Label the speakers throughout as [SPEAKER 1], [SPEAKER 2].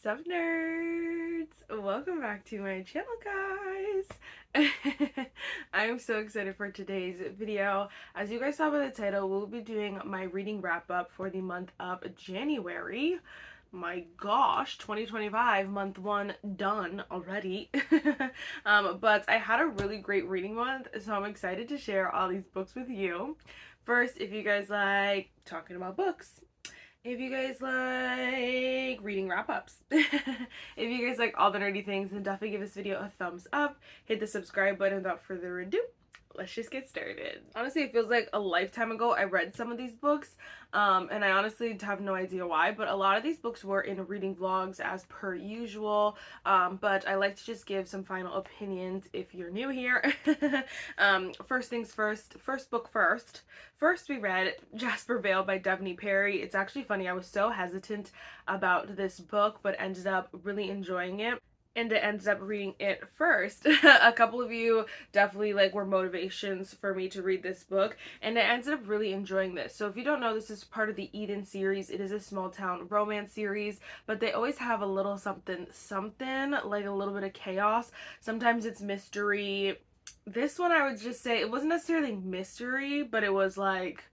[SPEAKER 1] What's up, nerds? Welcome back to my channel, guys. I'm so excited for today's video. As you guys saw by the title, we'll be doing my reading wrap up for the month of January. My gosh, 2025, month one done already. But I had a really great reading month, so I'm excited to share all these books with you. First, if you guys like talking about books, if you guys like reading wrap-ups, if you guys like all the nerdy things, then definitely give this video a thumbs up. Hit the subscribe button. Without further ado, let's just get started. Honestly, it feels like a lifetime ago I read some of these books, and I honestly have no idea why, but a lot of these books were in reading vlogs as per usual, but I like to just give some final opinions if you're new here. First things first book first. First, we read Jasper Vale by Devney Perry. It's actually funny, I was so hesitant about this book, but ended up really enjoying it. And I ended up reading it first. A couple of you definitely were motivations for me to read this book, and I ended up really enjoying this. So if you don't know, this is part of the Eden series. It is a small town romance series, but they always have a little something, like a little bit of chaos. Sometimes it's mystery. This one, I would just say it wasn't necessarily mystery, but it was like,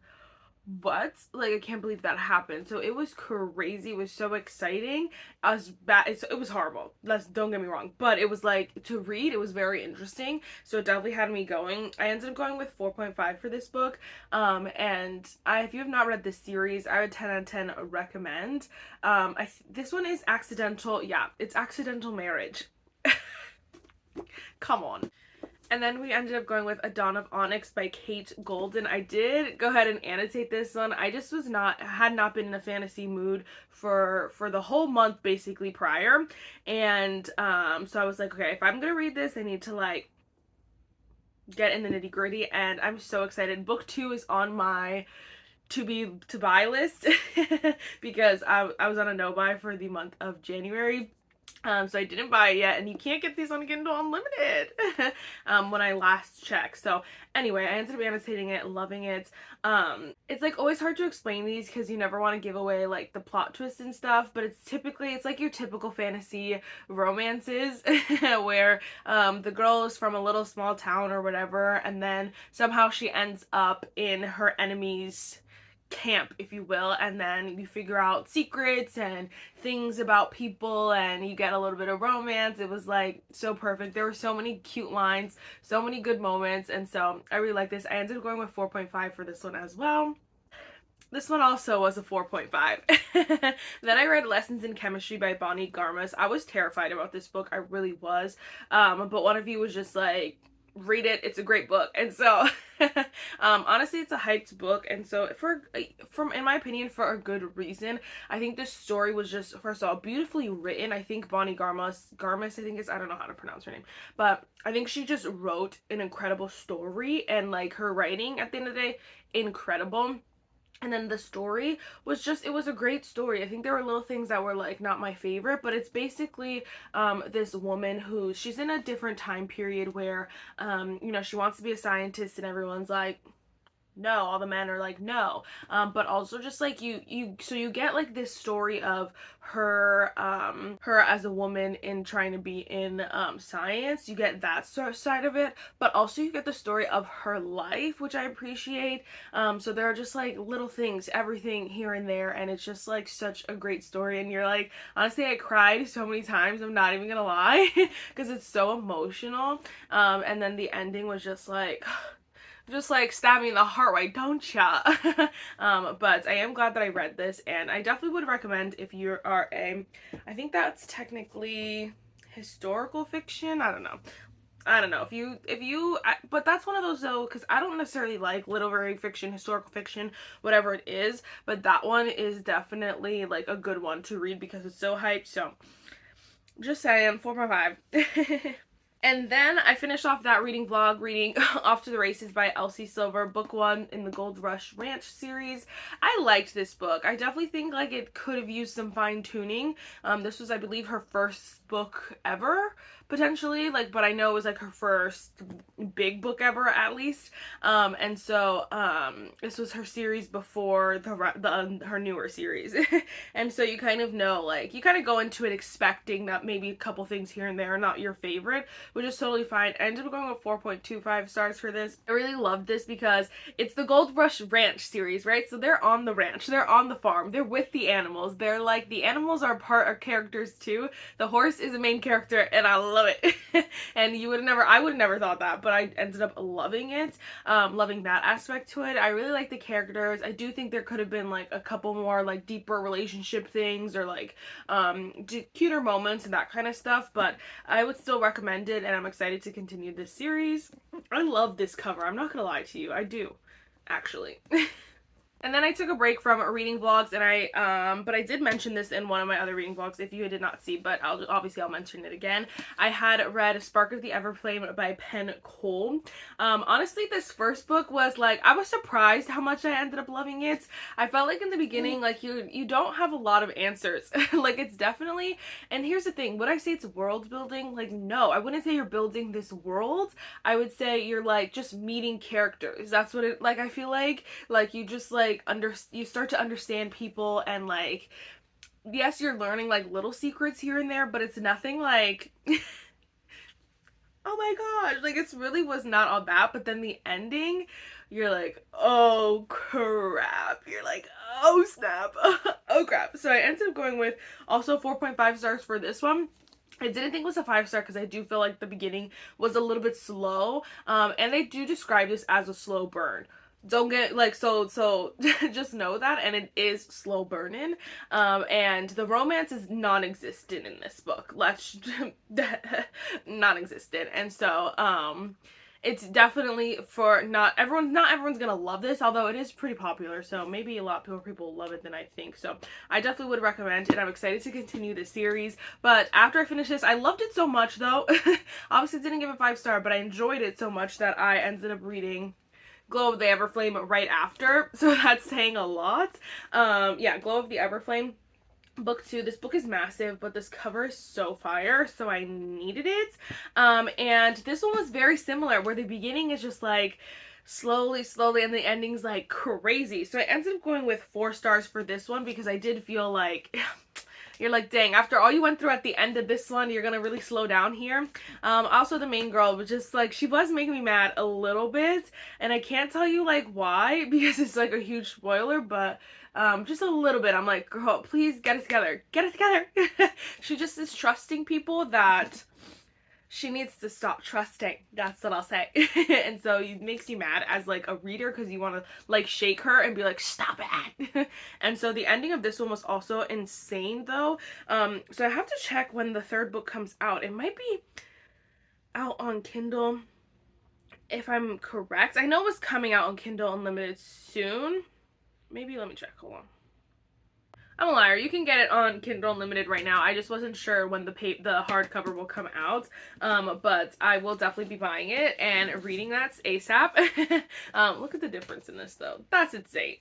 [SPEAKER 1] what? Like, I can't believe that happened. So it was crazy. It was so exciting. It was horrible. Don't get me wrong. But it was like, to read, it was very interesting. So it definitely had me going. I ended up going with 4.5 for this book. If you have not read this series, I would 10 out of 10 recommend. This one is accidental. Yeah, it's accidental marriage. Come on. And then we ended up going with A Dawn of Onyx by Kate Golden. I did go ahead and annotate this one. I just had not been in a fantasy mood for the whole month basically prior. And so I was like, okay, if I'm gonna read this, I need to get in the nitty gritty, and I'm so excited. Book 2 is on my to buy list because I was on a no buy for the month of January. So I didn't buy it yet, and you can't get these on Kindle Unlimited when I last checked. So anyway, I ended up annotating it, loving it. It's always hard to explain these because you never want to give away the plot twists and stuff, but it's like your typical fantasy romances where the girl is from a little small town or whatever, and then somehow she ends up in her enemy's camp, if you will, and then you figure out secrets and things about people, and you get a little bit of romance. It was so perfect. There were so many cute lines, so many good moments, and so I really like this. I ended up going with 4.5 for this one as well. This one also was a 4.5. Then I read Lessons in Chemistry by Bonnie Garmus. I was terrified about this book. I really was. But one of you was just like, read it, it's a great book. And so honestly, it's a hyped book, and so in my opinion, for a good reason. I think this story was just, first of all, beautifully written. I think Bonnie Garmus, I think I don't know how to pronounce her name, but I think she just wrote an incredible story, and her writing at the end of the day, incredible. And then the story was just, it was a great story. I think there were little things that were not my favorite, but it's basically this woman who, she's in a different time period where, she wants to be a scientist, and everyone's like, no, all the men are like, no. But also just so you get this story of her as a woman in trying to be in science. You get that side of it, but also you get the story of her life, which I appreciate. So there are just little things, everything here and there, and it's just such a great story. And you're honestly, I cried so many times, I'm not even gonna lie, because it's so emotional. And then the ending was just stab me in the heart, why don't ya? But I am glad that I read this, and I definitely would recommend if you are I think that's technically historical fiction. I don't know but that's one of those though, because I don't necessarily like literary fiction, historical fiction, whatever it is, but that one is definitely a good one to read because it's so hyped. So just saying, 4.5. And then I finished off that reading vlog reading Off to the Races by Elsie Silver, book 1 in the Gold Rush Ranch series. I liked this book. I definitely think like it could have used some fine tuning. This was, I believe, her first book ever, potentially, like, but I know it was like her first big book ever, at least. And so this was her series before her newer series. And so you kind of know, like, you kind of go into it expecting that maybe a couple things here and there are not your favorite, which is totally fine. I ended up going with 4.25 stars for this. I really loved this because it's the Gold Rush Ranch series, right? So they're on the ranch, they're on the farm, they're with the animals. They're like, the animals are characters too. The horse is a main character and I love it. And I would have never thought that, but I ended up loving it. Loving that aspect to it. I really like the characters. I do think there could have been like a couple more like deeper relationship things or like cuter moments and that kind of stuff, but I would still recommend it and I'm excited to continue this series. I love this cover. I'm not gonna lie to you. I do, actually. And then I took a break from reading vlogs, and but I did mention this in one of my other reading vlogs if you did not see, but I'll mention it again. I had read Spark of the Everflame by Penn Cole. Honestly, this first book was like, I was surprised how much I ended up loving it. I felt like in the beginning, like you don't have a lot of answers. Like it's definitely, and here's the thing, would I say it's world building? Like no, I wouldn't say you're building this world. I would say you're like just meeting characters. That's what it, like I feel like you just like you start to understand people and like yes, you're learning like little secrets here and there, but it's nothing like oh my gosh, like it's really was not all that. But then the ending, you're like, oh crap, you're like, oh snap, oh crap. So I ended up going with also 4.5 stars for this one. I didn't think it was a 5-star because I do feel like the beginning was a little bit slow, and they do describe this as a slow burn. Don't get like so just know that, and it is slow burning, and the romance is non-existent in this book. Let's non-existent. And so it's definitely for not everyone's gonna love this, although it is pretty popular, so maybe a lot more people love it than I think. So I definitely would recommend, and I'm excited to continue the series. But after I finished this, I loved it so much though. Obviously didn't give it 5-star, but I enjoyed it so much that I ended up reading Glow of the Everflame right after, so that's saying a lot. Yeah, Glow of the Everflame, book 2. This book is massive, but this cover is so fire, so I needed it. And this one was very similar, where the beginning is just like slowly, and the ending's like crazy. So I ended up going with 4 stars for this one because I did feel like you're like, dang, after all you went through at the end of this one, you're gonna really slow down here. Also the main girl was just like, she was making me mad a little bit, and I can't tell you like why because it's like a huge spoiler, but just a little bit. I'm like, girl, please get it together. Get it together. She just is trusting people that she needs to stop trusting. That's what I'll say. And so it makes you mad as like a reader because you want to like shake her and be like, stop it. And so the ending of this one was also insane though. So I have to check when the 3rd book comes out. It might be out on Kindle if I'm correct. I know it was coming out on Kindle Unlimited soon. Maybe let me check. Hold on. I'm a liar. You can get it on Kindle Unlimited right now. I just wasn't sure when the hardcover will come out. But I will definitely be buying it and reading that ASAP. Look at the difference in this though. That's insane.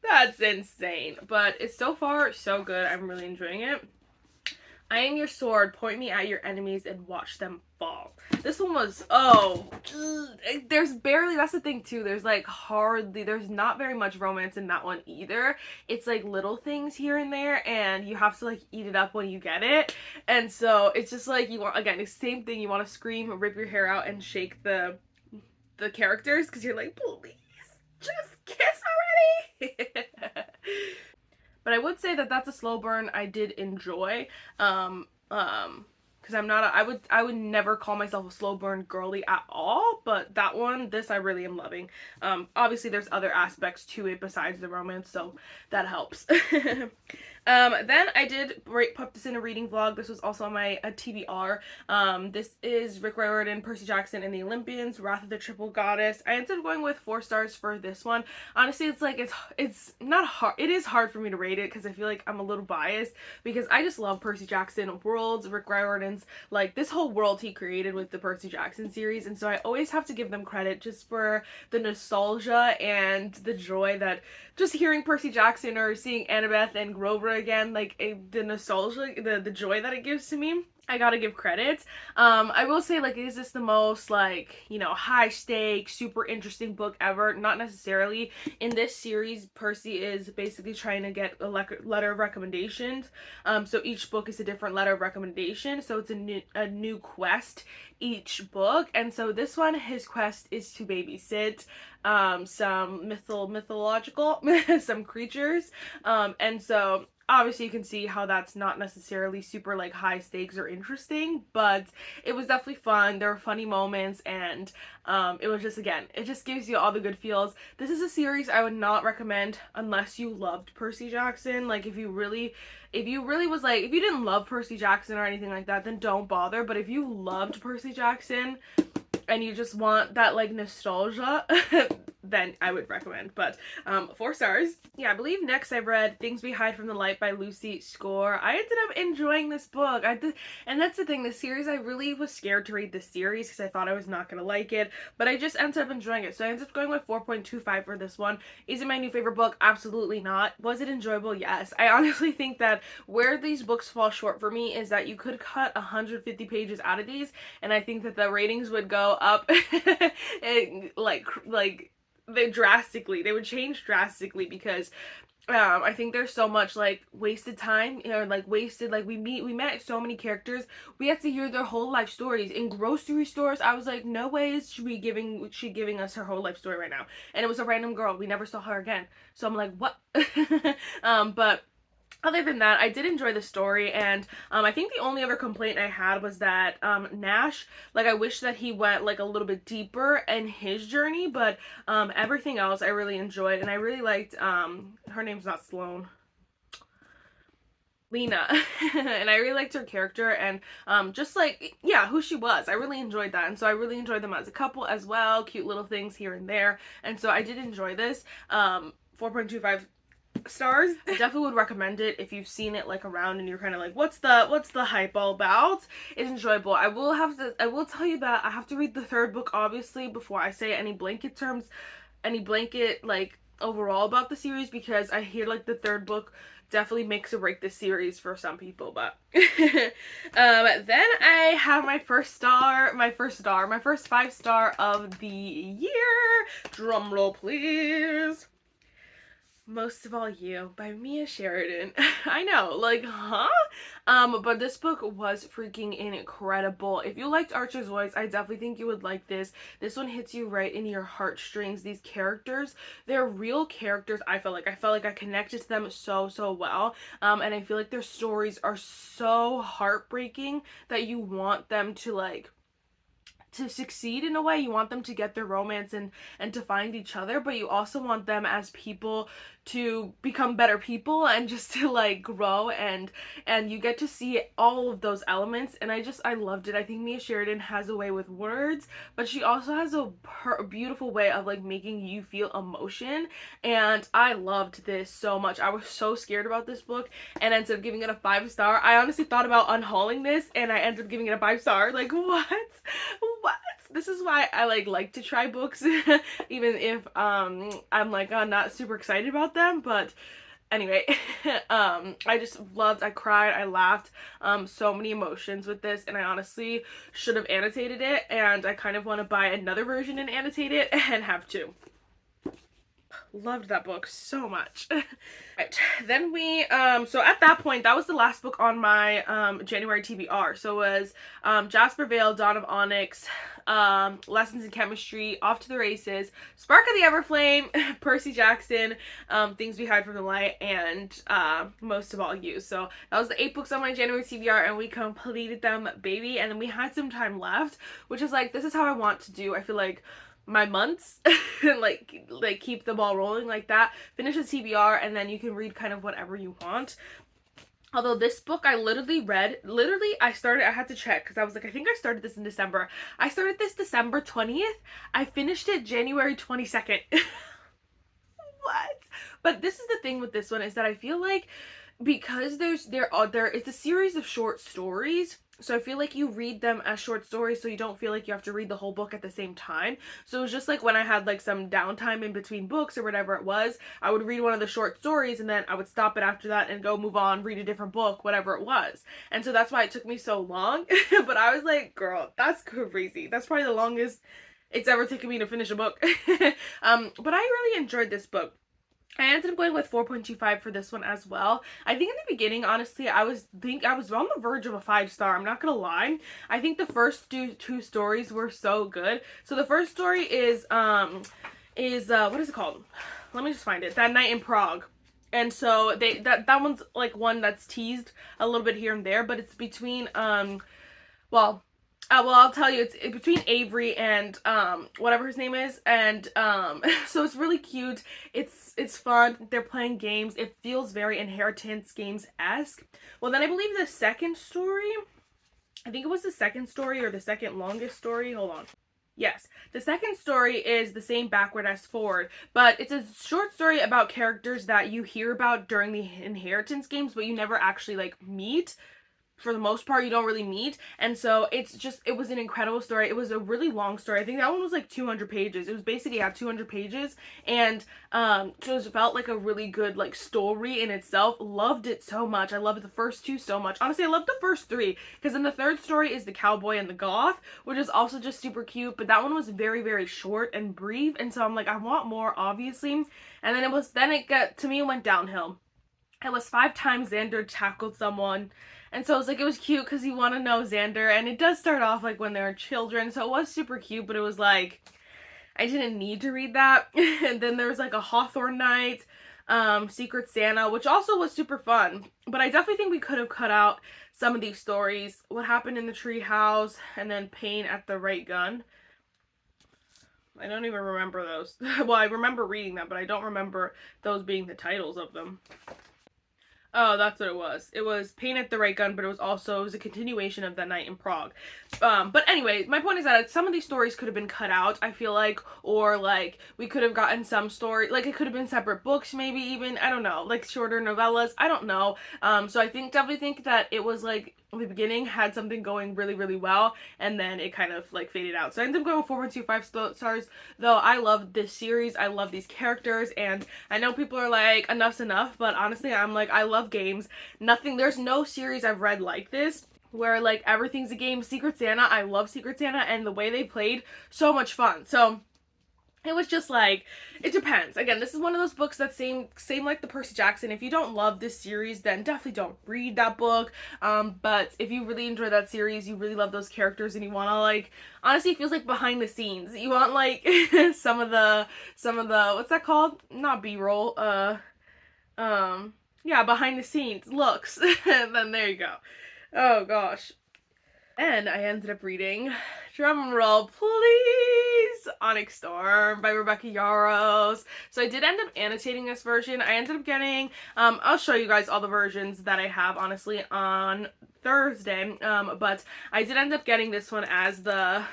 [SPEAKER 1] That's insane. But it's so far so good. I'm really enjoying it. I am your sword, point me at your enemies and watch them fall. This one was, there's barely, that's the thing too, there's like there's not very much romance in that one either. It's like little things here and there, and you have to like eat it up when you get it. And so it's just like, you want, again, the same thing, you want to scream, rip your hair out, and shake the characters, because you're like, please, just kiss already! But I would say that that's a slow burn I did enjoy, because I would never call myself a slow burn girly at all, but this I really am loving. Obviously there's other aspects to it besides the romance, so that helps. Then I did put this in a reading vlog. This was also on my TBR. This is Rick Riordan, Percy Jackson and the Olympians, Wrath of the Triple Goddess. I ended up going with 4 stars for this one. Honestly, it's like, it's not hard. It is hard for me to rate it because I feel like I'm a little biased because I just love Percy Jackson worlds, Rick Riordan's, like this whole world he created with the Percy Jackson series. And so I always have to give them credit just for the nostalgia and the joy that just hearing Percy Jackson or seeing Annabeth and Grover again, like the nostalgia, the joy that it gives to me. I gotta give credit. I will say, like, is this the most, like, you know, high stakes, super interesting book ever? Not necessarily. In this series, Percy is basically trying to get a letter of recommendations. So each book is a different letter of recommendation. So it's a new quest each book. And so this one, his quest is to babysit some mythological, some creatures. And so obviously you can see how that's not necessarily super like high stakes or interesting, but it was definitely fun. There were funny moments, and it was just, again, it just gives you all the good feels. This is a series I would not recommend unless you loved Percy Jackson. Like, if you really was like, if you didn't love Percy Jackson or anything like that, then don't bother. But if you loved Percy Jackson and you just want that like nostalgia, then I would recommend. But 4 stars. Yeah, I believe next I've read Things We Hide from the Light by Lucy Score. I ended up enjoying this book. And that's the thing, the series, I really was scared to read this series because I thought I was not going to like it, but I just ended up enjoying it. So I ended up going with 4.25 for this one. Is it my new favorite book? Absolutely not. Was it enjoyable? Yes. I honestly think that where these books fall short for me is that you could cut 150 pages out of these, and I think that the ratings would go up they would change drastically because I think there's so much like wasted time, or like wasted, like we met so many characters. We had to hear their whole life stories in grocery stores. I was like, no way is she giving us her whole life story right now. And it was a random girl. We never saw her again. So I'm like, what? But other than that, I did enjoy the story, and I think the only other complaint I had was that Nash, like, I wish that he went like a little bit deeper in his journey, but everything else I really enjoyed, and I really liked, her name's not Sloane, Lena. And I really liked her character, and just like, yeah, who she was. I really enjoyed that, and so I really enjoyed them as a couple as well, cute little things here and there, and so I did enjoy this. 4.25 stars. I definitely would recommend it if you've seen it like around and you're kind of like, what's the hype all about? It's enjoyable. I will tell you that I have to read the 3rd book obviously before I say any blanket like overall about the series, because I hear like the 3rd book definitely makes or break this series for some people. But then I have my first 5-star of the year. Drum roll please. Most of All You by Mia Sheridan. I know, like, huh? But this book was freaking incredible. If you liked Archer's Voice, I definitely think you would like this. This one hits you right in your heartstrings. These characters, they're real characters. I felt like I connected to them so well. And I feel like their stories are so heartbreaking that you want them to, like, to succeed in a way. You want them to get their romance and to find each other, but you also want them as people to become better people and just to like grow, and you get to see all of those elements, and I loved it. I think Mia Sheridan has a way with words, but she also has a beautiful way of like making you feel emotion, and I loved this so much. I was so scared about this book and ended up giving it a 5-star. I honestly thought about unhauling this and I ended up giving it a 5-star. Like, what? This is why I like to try books even if I'm like not super excited about them. But anyway, I just loved, I cried, I laughed, so many emotions with this, and I honestly should have annotated it, and I kind of want to buy another version and annotate it and have 2. Loved that book so much. Right, then we so at that point, that was the last book on my January TBR. So it was Jasper Vale, Dawn of Onyx, Lessons in Chemistry, Off to the Races, Spark of the Everflame, Percy Jackson, Things We Hide from the Light, and Most of All You. So that was the 8 books on my January TBR, and we completed them, baby. And then we had some time left, which is like, this is how I want to do, I feel like, my months. like keep the ball rolling like that. Finish the TBR, and then you can read kind of whatever you want. Although this book I literally I had to check because I was like, I think I started this in December. I started this December 20th. I finished it January 22nd. What? But this is the thing with this one is that I feel like because it's a series of short stories, so I feel like you read them as short stories so you don't feel like you have to read the whole book at the same time. So it was just like when I had like some downtime in between books or whatever it was, I would read one of the short stories and then I would stop it after that and go move on, read a different book, whatever it was. And so that's why it took me so long. But I was like, girl, that's crazy. That's probably the longest it's ever taken me to finish a book. But I really enjoyed this book. I ended up going with 4.25 for this one as well. I think in the beginning, honestly, I was on the verge of a 5-star. I'm not gonna lie. I think the first two stories were so good. So the first story is what is it called? Let me just find it. That Night in Prague. And so that one's like one that's teased a little bit here and there, but it's between well, I'll tell you, it's between Avery and whatever his name is, and so it's really cute. It's fun. They're playing games. It feels very Inheritance Games-esque. Well, then I believe the second story, I think it was the second story or the second longest story. Hold on. Yes, the second story is the same backward as forward, but it's a short story about characters that you hear about during the Inheritance games, but you never actually like meet. For the most part, you don't really meet, and so it was an incredible story. It was a really long story. I think that one was like 200 pages. It was basically 200 pages, and so it felt like a really good like story in itself. Loved it so much. I loved the first two so much. Honestly, I loved the first three, because then the third story is the cowboy and the goth, which is also just super cute, but that one was very, very short and brief, and so I'm like, I want more, obviously. And then it went downhill. It was 5 times Xander tackled someone. And so it was like, it was cute because you want to know Xander. And it does start off like when they're children. So it was super cute, but it was like, I didn't need to read that. And then there was like a Hawthorne Night, Secret Santa, which also was super fun. But I definitely think we could have cut out some of these stories. What Happened in the Tree House, and then Pain at the Right Gun. I don't even remember those. Well, I remember reading them, but I don't remember those being the titles of them. Oh, that's what it was. It was Pain at the Right Gun, but it was a continuation of That Night in Prague. But anyway, my point is that some of these stories could have been cut out, I feel like, or like we could have gotten some story, like it could have been separate books, maybe even, I don't know, like shorter novellas, I don't know. So I definitely think that it was like the beginning had something going really, really well, and then it kind of like faded out. So I ended up going with 4.25 stars, though I love this series, I love these characters, and I know people are like, enough's enough, but honestly, I'm like, I love games. There's no series I've read like this, where like everything's a game. Secret Santa, I love Secret Santa, and the way they played, so much fun. So it was just like, it depends. Again, this is one of those books that same like the Percy Jackson. If you don't love this series, then definitely don't read that book. But if you really enjoy that series, you really love those characters, and you want to like, honestly, it feels like behind the scenes. You want like some of the what's that called? Not B-roll. Yeah, behind the scenes looks. And then there you go. Oh gosh. And I ended up reading, drum roll please, Onyx Storm by Rebecca Yarros. So I did end up annotating this version. I ended up getting, I'll show you guys all the versions that I have, honestly, on Thursday. But I did end up getting this one as the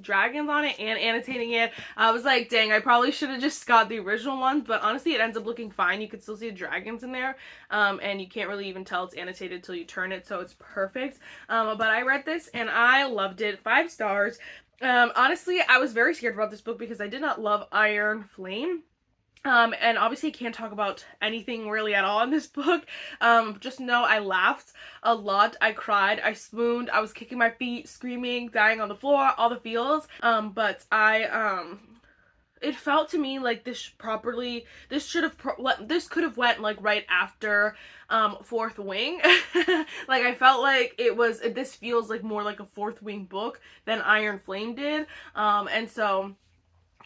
[SPEAKER 1] dragons on it and annotating it. I was like, dang, I probably should have just got the original ones, but honestly it ends up looking fine. You can still see the dragons in there, and you can't really even tell it's annotated till you turn it, so it's perfect. But I read this and I loved it. 5 stars. Honestly, I was very scared about this book because I did not love Iron Flame. And obviously can't talk about anything really at all in this book. Just know I laughed a lot, I cried, I swooned, I was kicking my feet, screaming, dying on the floor, all the feels. But it felt to me like this could have went like right after Fourth Wing. Like I felt like this feels like more like a Fourth Wing book than Iron Flame did. And so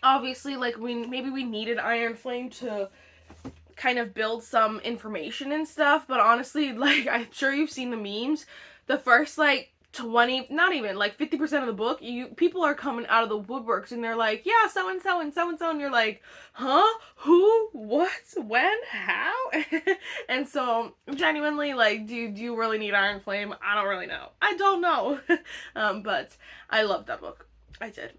[SPEAKER 1] obviously, like, maybe we needed Iron Flame to kind of build some information and stuff, but honestly, like, I'm sure you've seen the memes. The first, like, 20, not even, like 50% of the book, people are coming out of the woodworks and they're like, yeah, so and so and so and so, and you're like, huh? Who? What? When? How? And so, genuinely, like, do you really need Iron Flame? I don't really know. I don't know. But I love that book. I did.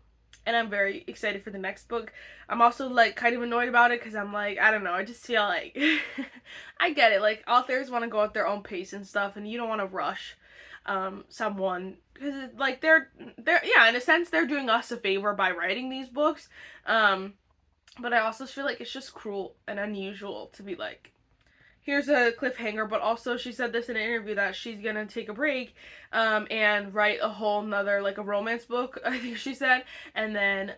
[SPEAKER 1] And I'm very excited for the next book. I'm also, like, kind of annoyed about it because I'm like, I don't know, I just feel like, I get it, like, authors want to go at their own pace and stuff, and you don't want to rush someone, because like they're yeah, in a sense they're doing us a favor by writing these books, but I also feel like it's just cruel and unusual to be like, here's a cliffhanger, but also she said this in an interview that she's gonna take a break and write a whole nother, like, a romance book, I think she said, and then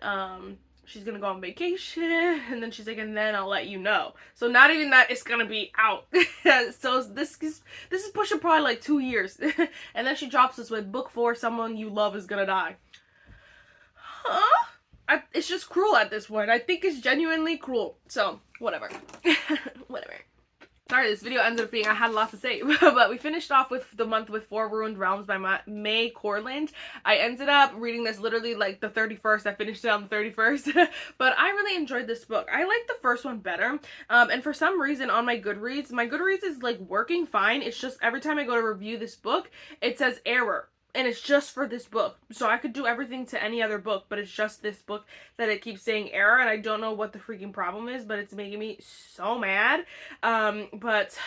[SPEAKER 1] she's gonna go on vacation, and then she's like, and then I'll let you know. So not even that it's gonna be out. So this is pushing probably like 2 years. And then she drops us with book 4, someone you love is gonna die. Huh? It's just cruel at this point. I think it's genuinely cruel. So, whatever. Whatever. Sorry, this video ended up being, I had a lot to say, but we finished off with the month with 4 Ruined Realms by May Corland. I ended up reading this literally like the 31st. I finished it on the 31st, but I really enjoyed this book. I like the first one better, and for some reason on my Goodreads is like working fine. It's just every time I go to review this book, it says error. And it's just for this book. So I could do everything to any other book, but it's just this book that it keeps saying error, and I don't know what the freaking problem is, but it's making me so mad. But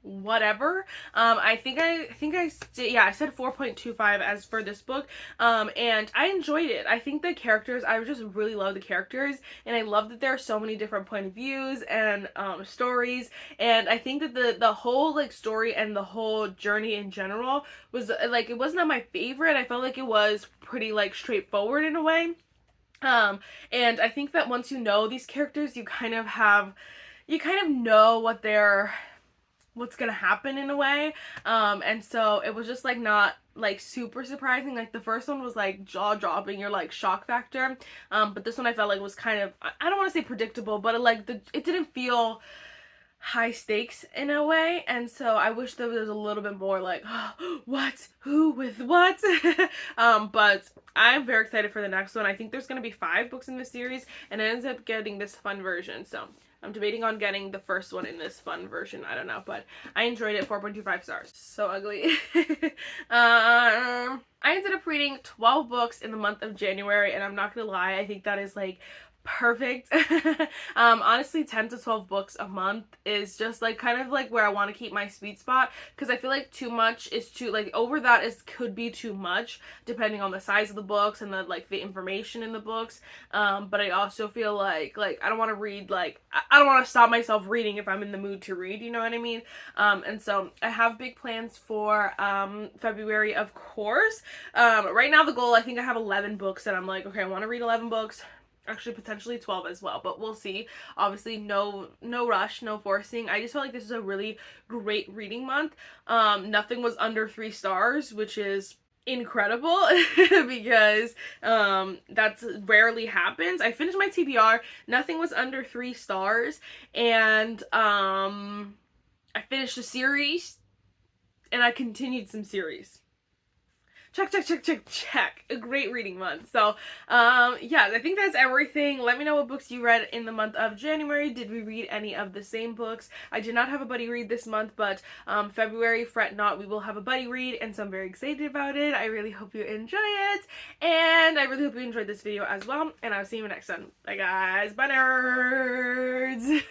[SPEAKER 1] whatever. I said 4.25 as for this book. And I enjoyed it. I think the characters, I just really love the characters, and I love that there are so many different point of views and stories, and I think that the whole, like, story and the whole journey in general was, like, it wasn't my favorite. I felt like it was pretty, like, straightforward in a way. And I think that once you know these characters, you kind of know what's gonna happen in a way, and so it was just, like, not, like, super surprising. Like, the first one was, like, jaw-dropping, your, like, shock factor, but this one I felt like was kind of, I don't want to say predictable, but it didn't feel high stakes in a way, and so I wish there was a little bit more, like, oh, what, who, with what. But I'm very excited for the next one. I think there's gonna be 5 books in this series, and it ends up getting this fun version, so I'm debating on getting the first one in this fun version. I don't know, but I enjoyed it. 4.25 stars. So ugly. I ended up reading 12 books in the month of January, and I'm not gonna lie, I think that is, like, perfect. Honestly, 10 to 12 books a month is just, like, kind of like where I want to keep my sweet spot, because I feel like too much is too, like, over that could be too much depending on the size of the books and the information in the books, but I also feel like I don't want to read, like, I don't want to stop myself reading if I'm in the mood to read, you know what I mean? And so I have big plans for February, of course. Right now the goal, I think I have 11 books that I'm like, okay, I want to read 11 books. Actually, potentially 12 as well, but we'll see. Obviously, no rush, no forcing. I just felt like this is a really great reading month. Nothing was under 3 stars, which is incredible because that's rarely happens. I finished my TBR, nothing was under 3 stars, and I finished a series, and I continued some series. Check. A great reading month. So, yeah, I think that's everything. Let me know what books you read in the month of January. Did we read any of the same books? I did not have a buddy read this month, but February, fret not, we will have a buddy read, and so I'm very excited about it. I really hope you enjoy it, and I really hope you enjoyed this video as well, and I'll see you next time. Bye, guys. Bye, nerds.